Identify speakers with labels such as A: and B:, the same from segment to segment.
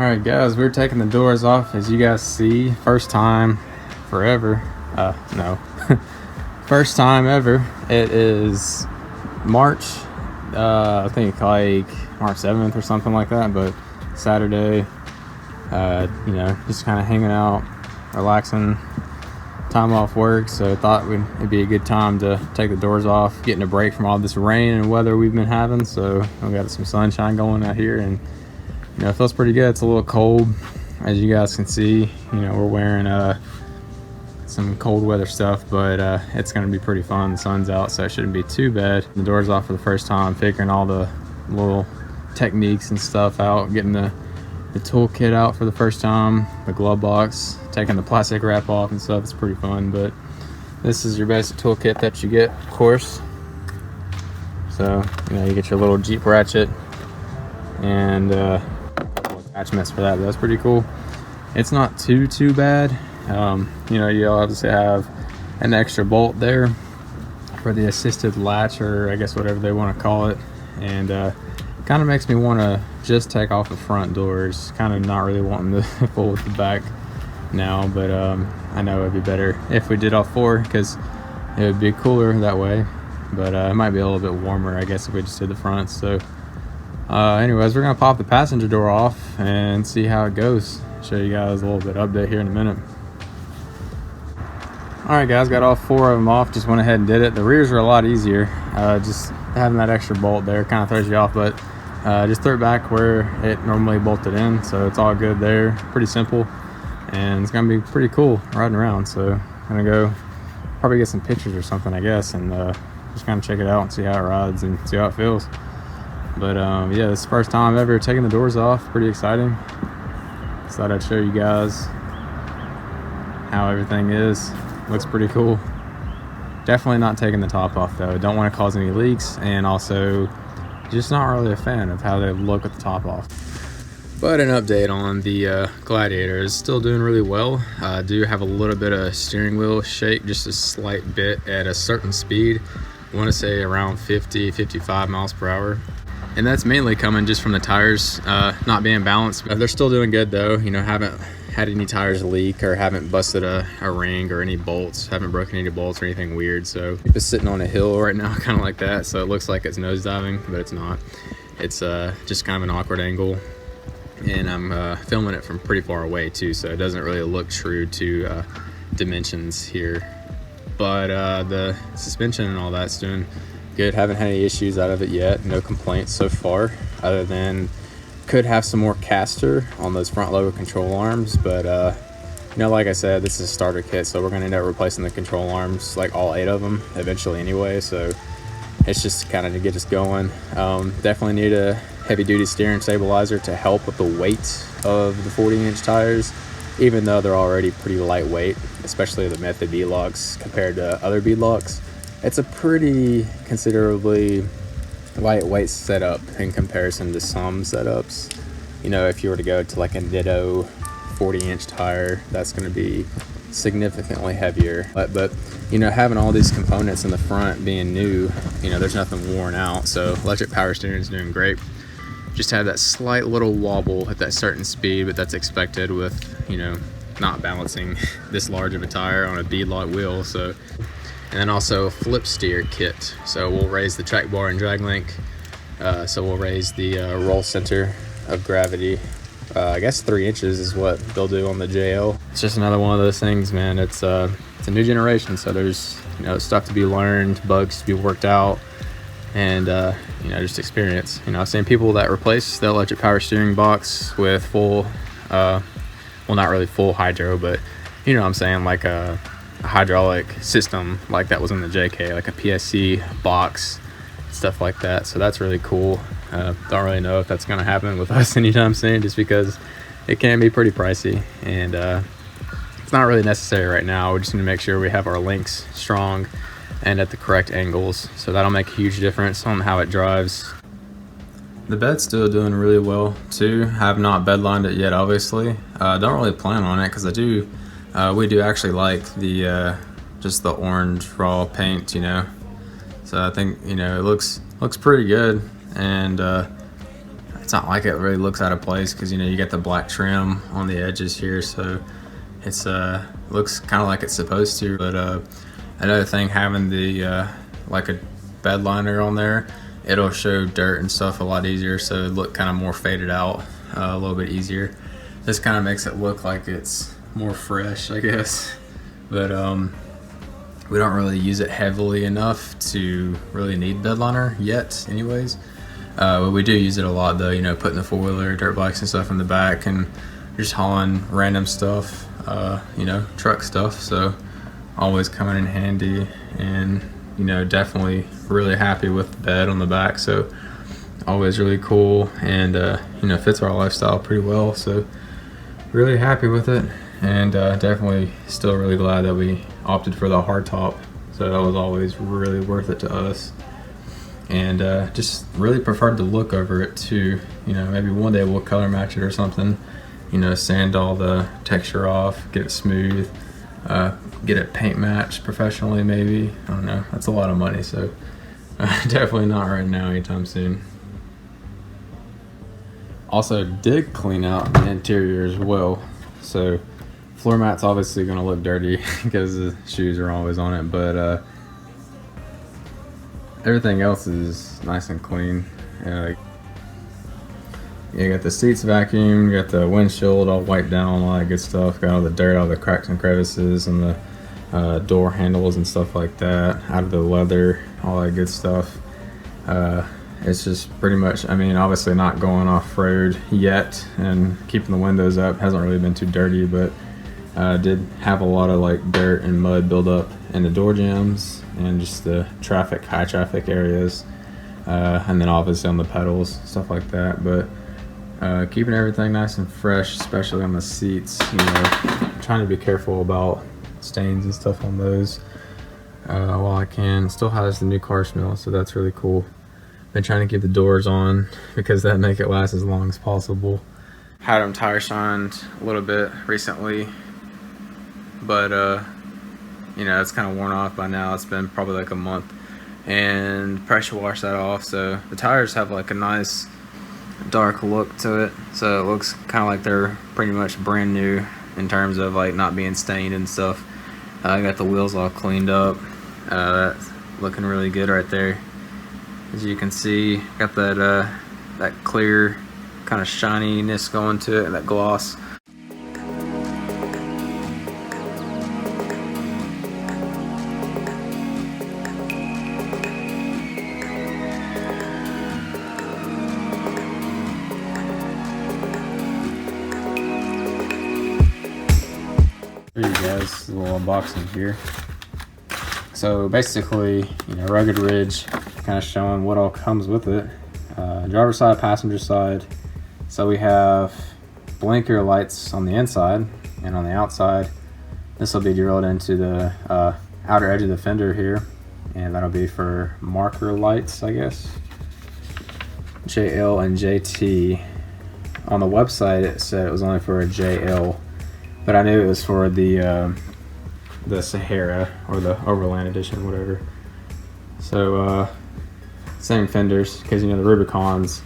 A: Alright guys, we're taking the doors off. As you guys see, first time forever. No. First time ever. It is March, I think like March 7th or something like that, but Saturday, just kind of hanging out, relaxing, time off work, so I thought it'd be a good time to take the doors off, getting a break from all this rain and weather we've been having. So we got some sunshine going out here, and it feels pretty good. It's a little cold, as you guys can see. We're wearing some cold weather stuff, but it's going to be pretty fun. The sun's out, so it shouldn't be too bad. The doors off for the first time, figuring all the little techniques and stuff out, getting the toolkit out for the first time, the glove box, taking the plastic wrap off and stuff. It's pretty fun. But this is your basic toolkit that you get, of course. So you get your little Jeep ratchet and attachments for that, but that's pretty cool. It's not too bad. You'll obviously have an extra bolt there for the assisted latch, or I guess whatever they want to call it, and kind of makes me want to just take off the front doors, kind of not really wanting to fool with the back now, but I know it'd be better if we did all four, because it would be cooler that way, but it might be a little bit warmer, I guess, if we just did the front. So anyways, we're gonna pop the passenger door off and see how it goes. Show you guys a little bit update here in a minute. Alright guys, got all four of them off. Just went ahead and did it. The rears are a lot easier. Just having that extra bolt there kind of throws you off, but just throw it back where it normally bolted in, so it's all good there. Pretty simple, and it's gonna be pretty cool riding around. So I'm gonna go probably get some pictures or something, I guess, and just kind of check it out and see how it rides and see how it feels. But yeah, this is the first time ever taking the doors off. Pretty exciting. So thought I'd show you guys how everything is. Looks pretty cool. Definitely not taking the top off though. Don't want to cause any leaks, and also just not really a fan of how they look with the top off. But an update on the Gladiator is still doing really well. I do have a little bit of steering wheel shake, just a slight bit at a certain speed. I want to say around 50-55 miles per hour. And that's mainly coming just from the tires not being balanced. They're still doing good though. Haven't had any tires leak, or haven't busted a ring or any bolts, haven't broken any bolts or anything weird. So it's sitting on a hill right now, kind of like that, so it looks like it's nosediving, but it's not. It's just kind of an awkward angle, and I'm filming it from pretty far away too, so it doesn't really look true to dimensions here. But the suspension and all that's doing good. Haven't had any issues out of it yet. No complaints so far, other than could have some more caster on those front lower control arms, but like I said, this is a starter kit, so we're gonna end up replacing the control arms, like all 8 of them eventually anyway, so it's just kind of to get us going. Definitely need a heavy duty steering stabilizer to help with the weight of the 40-inch tires, even though they're already pretty lightweight, especially the Method beadlocks compared to other beadlocks. It's a pretty considerably lightweight setup in comparison to some setups. If you were to go to like a Ditto 40-inch tire, that's going to be significantly heavier. But having all these components in the front being new, there's nothing worn out, so electric power steering is doing great. Just have that slight little wobble at that certain speed, but that's expected with not balancing this large of a tire on a beadlock wheel. So, and then also flip steer kit, so we'll raise the track bar and drag link, so we'll raise the roll center of gravity. I guess 3 inches is what they'll do on the JL. It's just another one of those things, man. It's a new generation, so there's stuff to be learned, bugs to be worked out, and just experience. I've seen people that replace the electric power steering box with full well, not really full hydro, but what I'm saying, like a hydraulic system like that was in the JK, like a PSC box, stuff like that. So that's really cool. Don't really know if that's going to happen with us anytime soon, just because it can be pretty pricey, and it's not really necessary right now. We just need to make sure we have our links strong and at the correct angles, so that'll make a huge difference on how it drives. The bed's still doing really well too. Have not bedlined it yet, obviously. Don't really plan on it, because we do actually like the just the orange raw paint, So I think it looks pretty good, and it's not like it really looks out of place, because you know you get the black trim on the edges here, so it's looks kind of like it's supposed to. But another thing, having the like a bed liner on there, it'll show dirt and stuff a lot easier, so it look kind of more faded out, a little bit easier. This kind of makes it look like it's more fresh, I guess. But we don't really use it heavily enough to really need bed liner yet anyways. But we do use it a lot though, you know, putting the four-wheeler, dirt bikes and stuff in the back, and just hauling random stuff, you know, truck stuff. So always coming in handy, and you know, definitely really happy with the bed on the back. So always really cool, and you know, fits our lifestyle pretty well. So really happy with it, and definitely still really glad that we opted for the hard top. So that was always really worth it to us, and just really preferred the look over it too. You know, maybe one day we'll color match it or something, you know, sand all the texture off, get it smooth, get it paint matched professionally maybe. I don't know, that's a lot of money, so definitely not right now, anytime soon. Also did clean out the interior as well. So floor mat's obviously going to look dirty because the shoes are always on it, but everything else is nice and clean. You got the seats vacuumed, you got the windshield all wiped down, all that good stuff. Got all the dirt out of the cracks and crevices, and the door handles and stuff like that, out of the leather, all that good stuff. It's just pretty much, I mean, obviously not going off-road yet, and keeping the windows up. Hasn't really been too dirty, but did have a lot of like dirt and mud build up in the door jambs and just the high traffic areas, and then obviously on the pedals, stuff like that. But keeping everything nice and fresh, especially on the seats. You know, trying to be careful about stains and stuff on those while I can. Still has the new car smell, so that's really cool. Been trying to keep the doors on because that make it last as long as possible. Had them tire shined a little bit recently, but you know, it's kind of worn off by now. It's been probably like a month, and pressure washed that off, so the tires have like a nice dark look to it, so it looks kind of like they're pretty much brand new in terms of like not being stained and stuff. I got the wheels all cleaned up. That's looking really good right there. As you can see, got that that clear kind of shininess going to it, and that gloss. There you guys, a little unboxing here. So basically, you know, rugged ridge, kind of showing what all comes with it. Driver's side, passenger side. So we have blinker lights on the inside, and on the outside, this will be drilled into the outer edge of the fender here, and that'll be for marker lights, I guess. JL and JT. On the website, it said it was only for a JL, but I knew it was for the Sahara or the Overland edition, whatever. So same fenders, because you know the Rubicons,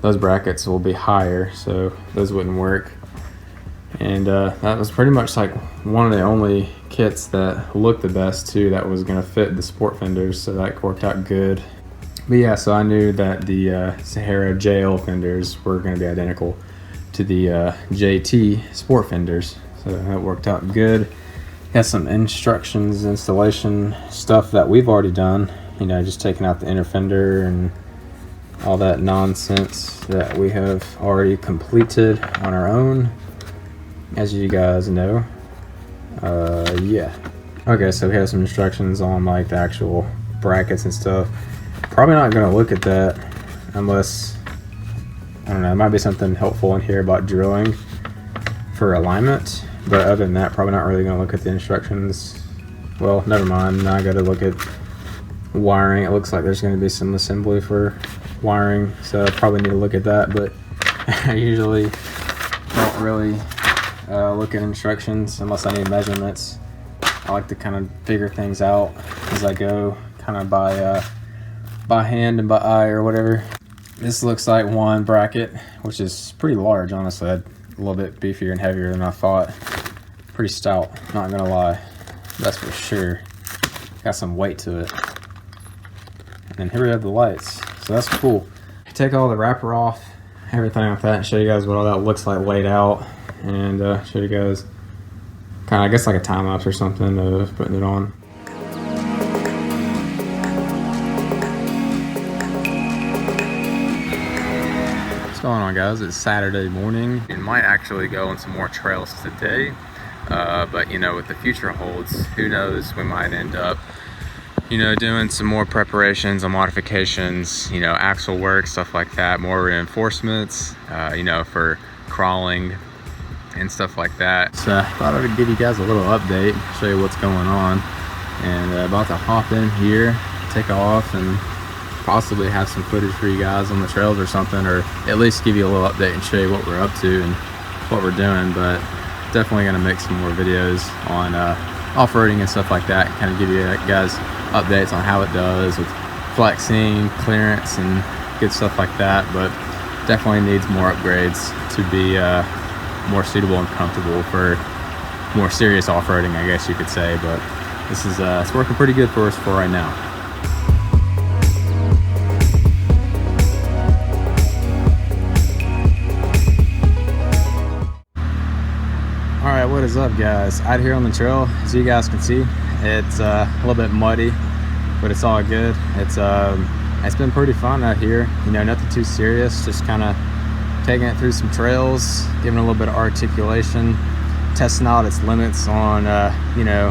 A: those brackets will be higher, so those wouldn't work. And that was pretty much like one of the only kits that looked the best too, that was going to fit the sport fenders, so that worked out good. But yeah, so I knew that the Sahara JL fenders were going to be identical to the JT sport fenders, so that worked out good. Got some instructions, installation stuff that we've already done, you know, just taking out the inner fender and all that nonsense that we have already completed on our own, as you guys know. Yeah. Okay, so we have some instructions on like the actual brackets and stuff. Probably not going to look at that unless, I don't know, there might be something helpful in here about drilling for alignment. But other than that, probably not really going to look at the instructions. Well, never mind. Now I got to look at wiring. It looks like there's going to be some assembly for wiring, so I probably need to look at that. But I usually don't really look at instructions unless I need measurements. I like to kind of figure things out as I go, kind of by hand and by eye or whatever. This looks like one bracket, which is pretty large, honestly. A little bit beefier and heavier than I thought. Pretty stout, not gonna lie. That's for sure. Got some weight to it. And here we have the lights, so that's cool. Take all the wrapper off, everything like that, and show you guys what all that looks like laid out, and show you guys kind of, I guess, like a time lapse or something of putting it on. What's going on, guys? It's Saturday morning. We might actually go on some more trails today, but you know, what the future holds, who knows? We might end up, you know, doing some more preparations on modifications, you know, axle work, stuff like that, more reinforcements, you know, for crawling and stuff like that. So I thought I would give you guys a little update, show you what's going on, and about to hop in here, take off, and possibly have some footage for you guys on the trails or something, or at least give you a little update and show you what we're up to and what we're doing. But definitely gonna make some more videos on off-roading and stuff like that, kind of give you guys updates on how it does with flexing, clearance, and good stuff like that. But definitely needs more upgrades to be more suitable and comfortable for more serious off-roading, I guess you could say. But this is it's working pretty good for us for right now. All right, what is up, guys? Out here on the trail, as you guys can see, it's a little bit muddy, but it's all good. It's been pretty fun out here, you know, nothing too serious, just kind of taking it through some trails, giving it a little bit of articulation, testing out its limits on you know,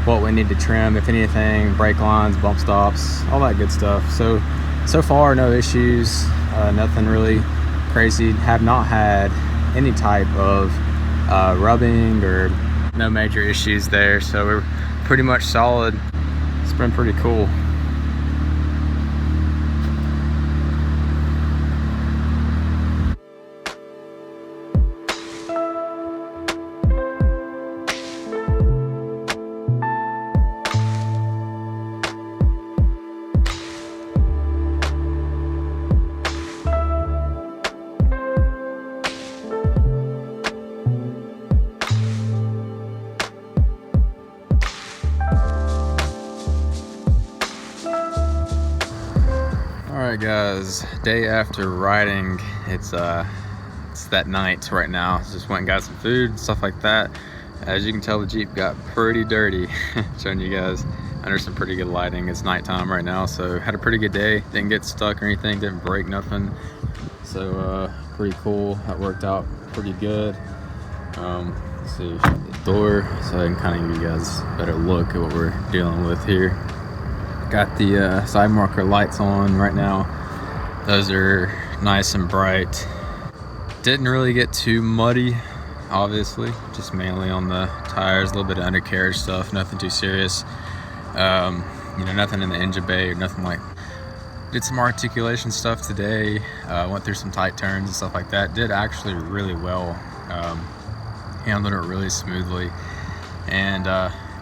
A: what we need to trim, if anything, brake lines, bump stops, all that good stuff. So far, no issues, nothing really crazy. Have not had any type of rubbing or no major issues there, so we're pretty much solid. It's been pretty cool. Alright, guys, day after riding, it's that night right now. Just went and got some food and stuff like that. As you can tell, the Jeep got pretty dirty. Showing you guys under some pretty good lighting. It's nighttime right now, so had a pretty good day. Didn't get stuck or anything, didn't break nothing. So pretty cool. That worked out pretty good. Let's see, shut the door so I can kind of give you guys a better look at what we're dealing with here. Got the side marker lights on right now. Those are nice and bright. Didn't really get too muddy, obviously, just mainly on the tires, a little bit of undercarriage stuff, nothing too serious. You know, nothing in the engine bay or nothing like. Did some articulation stuff today, went through some tight turns and stuff like that. Did actually really well, handled it really smoothly, and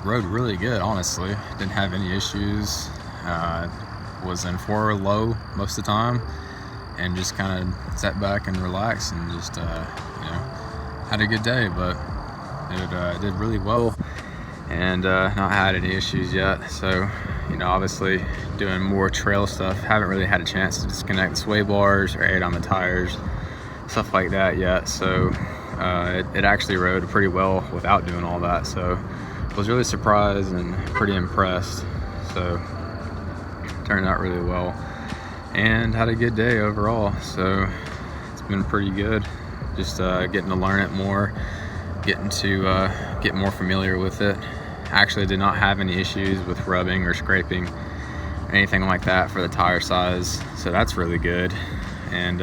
A: rode really good, honestly. Didn't have any issues. Was in 4 low most of the time, and just kind of sat back and relaxed and just you know, had a good day. But it did really well, and not had any issues yet. So, you know, obviously doing more trail stuff. Haven't really had a chance to disconnect sway bars or aid on the tires, stuff like that yet. So it actually rode pretty well without doing all that. So was really surprised and pretty impressed. So turned out really well and had a good day overall. So it's been pretty good. Just getting to learn it more, getting to get more familiar with it. Actually did not have any issues with rubbing or scraping or anything like that for the tire size, so that's really good. And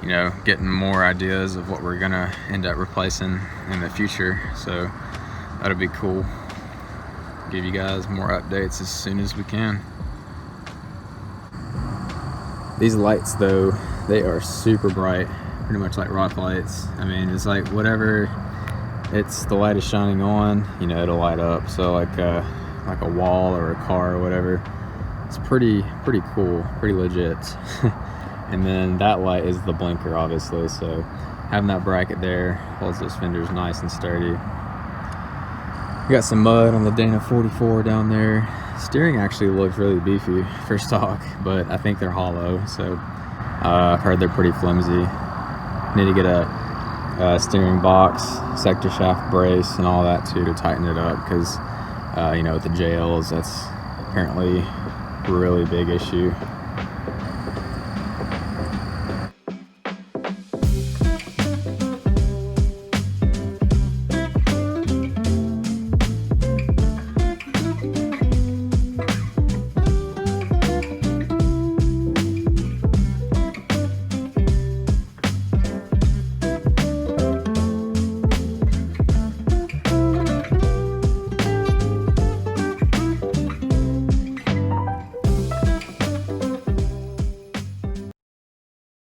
A: you know, getting more ideas of what we're gonna end up replacing in the future, so that'll be cool. Give you guys more updates as soon as we can. These lights, though, they are super bright, pretty much like rock lights. I mean, it's like whatever it's the light is shining on, you know, it'll light up. So like a wall or a car or whatever. It's pretty cool, pretty legit. And then that light is the blinker, obviously, so having that bracket there holds those fenders nice and sturdy. We got some mud on the Dana 44 down there. Steering actually looks really beefy for stock, but I think they're hollow, so I've heard they're pretty flimsy. Need to get a steering box, sector shaft brace, and all that too to tighten it up, because you know, with the JLs, that's apparently a really big issue.